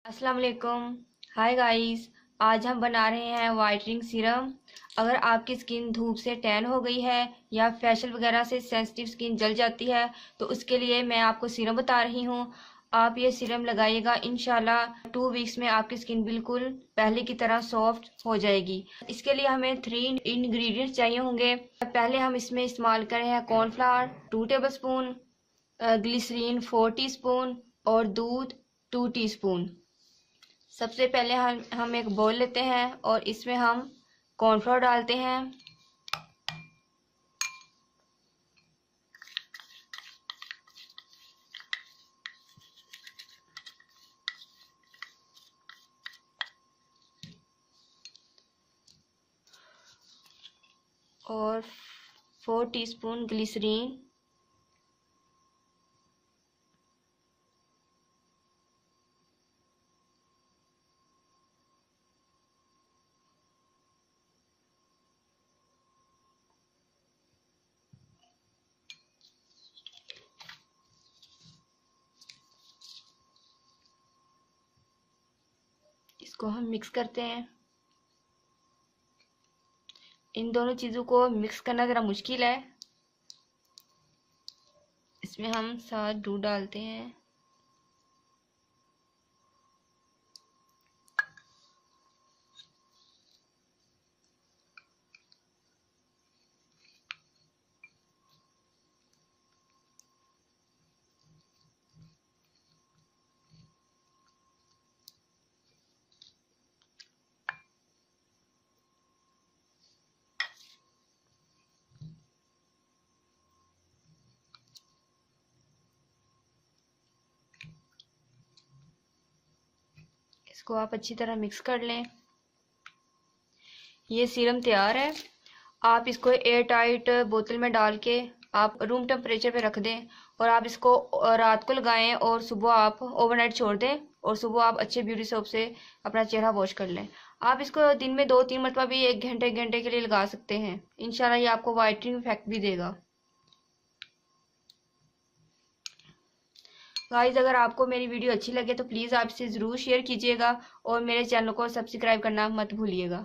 अस्सलाम वालेकुम। Hi guys, आज हम बना रहे हैं वाइटनिंग सीरम। अगर आपकी स्किन धूप से टैन हो गई है या फेशियल वगैरह से सेंसिटिव स्किन जल जाती है तो उसके लिए मैं आपको सीरम बता रही हूँ। आप ये सीरम लगाइएगा, इंशाल्लाह 2 वीक्स में आपकी स्किन बिल्कुल पहले की तरह सॉफ्ट हो जाएगी। इसके लिए हमें 3 इंग्रेडिएंट्स चाहिए होंगे। पहले हम इसमें इस्तेमाल कर रहे हैं cornflour 2 tablespoon, glycerine 4 teaspoon और दूध 2 टीस्पून। सबसे पहले हम एक बोल लेते हैं और इसमें हम कॉर्नफ्लोर डालते हैं। और 4 टीस्पून ग्लिसरीन। इसको हम मिक्स करते हैं। इन दोनों चीज़ों को मिक्स करना ज़रा मुश्किल है। इसमें हम साथ दूध डालते हैं। इसको आप अच्छी तरह मिक्स कर लें। ये सीरम तैयार है। आप इसको एयर टाइट बोतल में डाल के आप रूम टेम्परेचर पे रख दें और आप इसको रात को लगाएं और सुबह आप ओवरनाइट छोड़ दें और सुबह आप अच्छे ब्यूटी सोप से अपना चेहरा वॉश कर लें। आप इसको दिन में 2-3 मरतबा भी 1 घंटे के लिए लगा सकते हैं। इंशाल्लाह ये आपको वाइटनिंग इफेक्ट भी देगा। गाइस, अगर आपको मेरी वीडियो अच्छी लगे तो प्लीज़ आप इसे ज़रूर शेयर कीजिएगा और मेरे चैनल को सब्सक्राइब करना मत भूलिएगा।